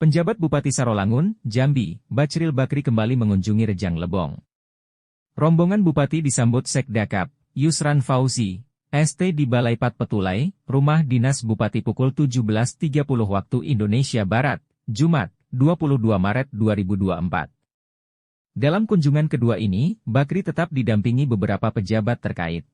Penjabat Bupati Sarolangun, Jambi, Bacril Bakri kembali mengunjungi Rejang Lebong. Rombongan Bupati disambut Sekdakap, Yusran Fauzi, ST di Balai Pat Petulai, Rumah Dinas Bupati pukul 17.30 waktu Indonesia Barat, Jumat, 22 Maret 2024. Dalam kunjungan kedua ini, Bakri tetap didampingi beberapa pejabat terkait.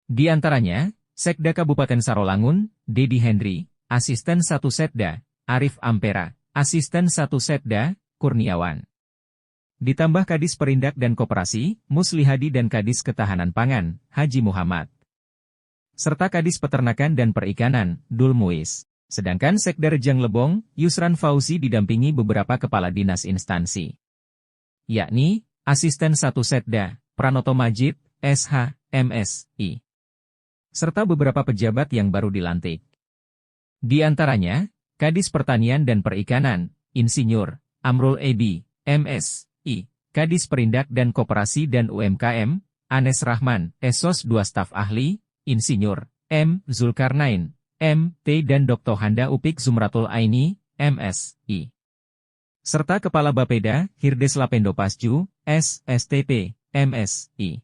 Di antaranya, Sekda Kabupaten Sarolangun, Dedi Henry, Asisten 1 Setda, Arif Ampera, Asisten 1 Setda, Kurniawan. Ditambah Kadis Perindak dan Koperasi, Muslihadi dan Kadis Ketahanan Pangan, Haji Muhammad. Serta Kadis Peternakan dan Perikanan, Dul Muiz. Sedangkan Sekda Rejang Lebong, Yusran Fauzi didampingi beberapa kepala dinas instansi. Yakni, Asisten 1 Setda, Pranoto Majid, SH, MSI. Serta beberapa pejabat yang baru dilantik. Di antaranya, Kadis Pertanian dan Perikanan, Insinyur, Amrul Ebi, MSI, Kadis Perindak dan Koperasi dan UMKM, Anes Rahman, Esos 2 Staf Ahli, Insinyur, M. Zulkarnain, MT dan Dr. Handa Upik Zumratul Aini, MSI. Serta Kepala Bapeda, Hirdes Lapendo Pasju, SSTP, MSI.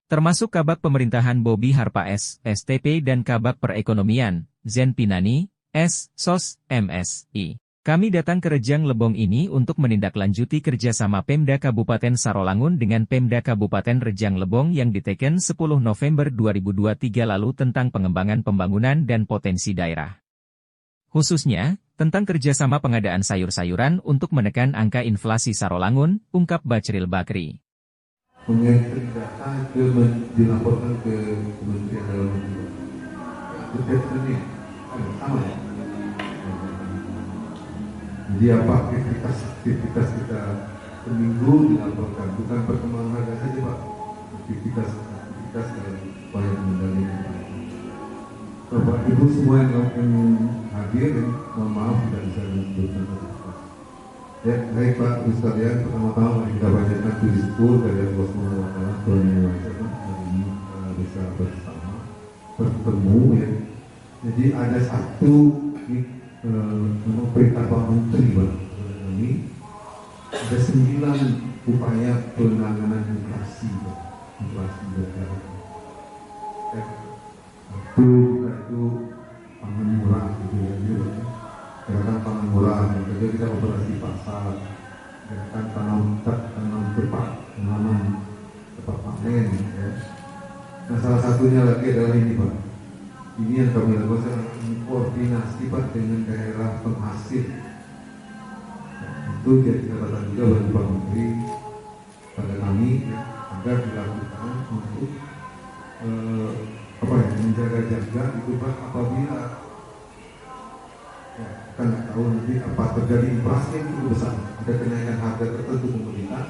Termasuk Kabak Pemerintahan Bobi Harpa SSTP dan Kabak Perekonomian, Zen Pinani, SSOS, MSI. Kami datang ke Rejang Lebong ini untuk menindaklanjuti kerjasama Pemda Kabupaten Sarolangun dengan Pemda Kabupaten Rejang Lebong yang diteken 10 November 2023 lalu tentang pengembangan pembangunan dan potensi daerah. Khususnya, tentang kerjasama pengadaan sayur-sayuran untuk menekan angka inflasi Sarolangun, ungkap Bacril Bakri. Mengenai data itu dilaporkan ke Kementerian Dalam Negeri. Data ini sama ya. Jadi apa aktivitas kita per minggu dilaporkan, bukan perkembangan harga saja Pak. Aktivitas dan upaya mengendalikan. Bapak Ibu semua yang hadir, mohon maaf tidak bisa menyebutkan. Ya, baik Pak Ustadz, pertama-tama kita bacakan tulisku dari Allah SWT Tuhan Yang Maha Esa. Hari ini bisa bersama bertemu ya. Jadi ada satu perintah Pak Menteri Pak ini ada 9 upaya penanganan inflasi Pak. Inflasi daerah. Itu pangan murah gitu ya. Gerakan pangan murah, jadi kita operasi pasar, gerakan tanam cepat, tanam cepat panen. Ya. Nah salah satunya lagi adalah ini Pak. Ini yang kami lakukan koordinasi Pak dengan daerah penghasil. Nah, itu jadi catatan juga bagi Pak Menteri pada kami ya, agar dilakukan untuk menjaga-jaga itu Pak apabila ya, kan nggak tahu nanti apa terjadi inflasi yang cukup besar, ada kenaikan harga tertentu komoditas.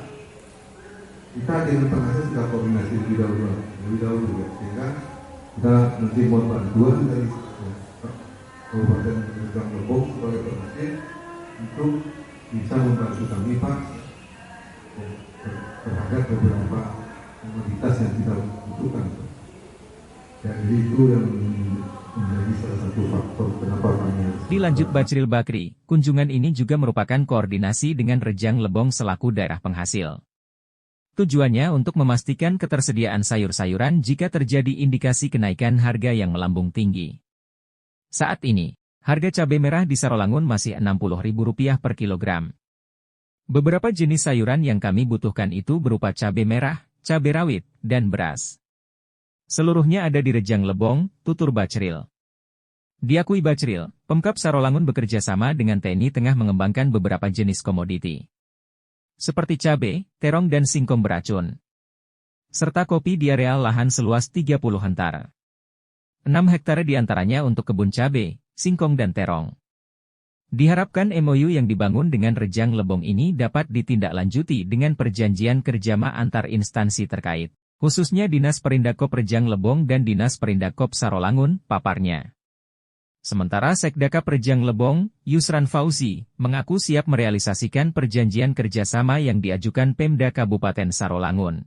Kita dengan penghasil sudah koordinasi lebih dahulu ya, sehingga kita nanti mohon bantuan dari Kabupaten Rejang Lebong sebagai penghasil untuk bisa membantu kami Pak terhadap beberapa komoditas yang kita butuhkan. Jadi itu yang menjadi salah satu faktor kenapa kami. Dilanjut Bacril Bakri, kunjungan ini juga merupakan koordinasi dengan Rejang Lebong selaku daerah penghasil. Tujuannya untuk memastikan ketersediaan sayur-sayuran jika terjadi indikasi kenaikan harga yang melambung tinggi. Saat ini, harga cabai merah di Sarolangun masih Rp60.000 per kilogram. Beberapa jenis sayuran yang kami butuhkan itu berupa cabai merah, cabai rawit, dan beras. Seluruhnya ada di Rejang Lebong, tutur Bacril. Diakui Bacril, Pemkab Sarolangun bekerja sama dengan TNI tengah mengembangkan beberapa jenis komoditi. Seperti cabai, terong dan singkong beracun. Serta kopi di areal lahan seluas 30 hektar. 6 hektare diantaranya untuk kebun cabai, singkong dan terong. Diharapkan MOU yang dibangun dengan Rejang Lebong ini dapat ditindaklanjuti dengan perjanjian kerjasama antar instansi terkait. Khususnya Dinas Perindakop Rejang Lebong dan Dinas Perindakop Sarolangun, paparnya. Sementara Sekdakap Rejang Lebong, Yusran Fauzi, mengaku siap merealisasikan perjanjian kerjasama yang diajukan Pemda Kabupaten Sarolangun.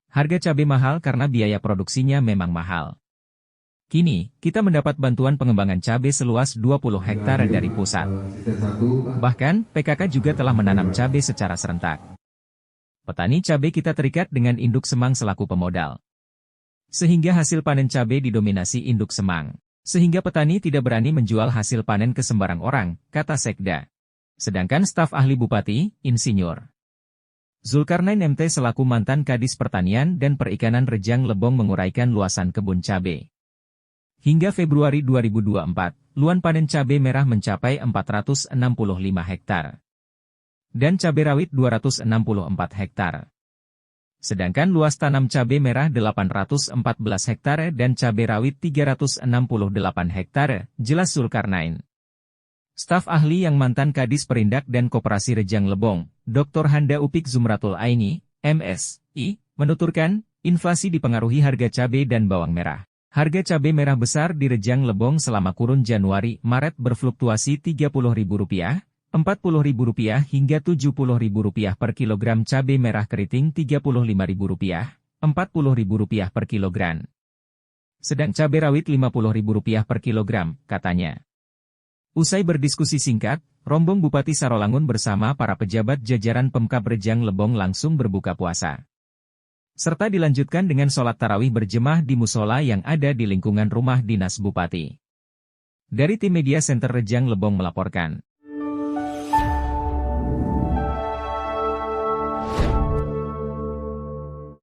Harga cabai mahal karena biaya produksinya memang mahal. Kini, kita mendapat bantuan pengembangan cabai seluas 20 hektar dari pusat. Bahkan, PKK juga telah menanam cabai secara serentak. Petani cabai kita terikat dengan induk semang selaku pemodal. Sehingga hasil panen cabai didominasi induk semang. Sehingga petani tidak berani menjual hasil panen ke sembarang orang, kata Sekda. Sedangkan staf ahli Bupati, Insinyur Zulkarnain MT selaku mantan Kadis Pertanian dan Perikanan Rejang Lebong menguraikan luasan kebun cabai. Hingga Februari 2024, luan panen cabai merah mencapai 465 hektar. Dan cabai rawit 264 hektar. Sedangkan luas tanam cabai merah 814 hektar dan cabai rawit 368 hektar, jelas Zulkarnain. Staf ahli yang mantan Kadis Perindak dan Koperasi Rejang Lebong, Dr. Handa Upik Zumratul Aini, MSI, menuturkan, inflasi dipengaruhi harga cabai dan bawang merah. Harga cabai merah besar di Rejang Lebong selama kurun Januari-Maret berfluktuasi Rp30.000, Rp40.000 hingga Rp70.000 per kilogram cabai merah keriting Rp35.000, Rp40.000 per kilogram. Sedang cabai rawit Rp50.000 per kilogram, katanya. Usai berdiskusi singkat, rombong Bupati Sarolangun bersama para pejabat jajaran Pemkab Rejang Lebong langsung berbuka puasa. Serta dilanjutkan dengan sholat tarawih berjemaah di musola yang ada di lingkungan rumah dinas Bupati. Dari tim Media Center Rejang Lebong melaporkan.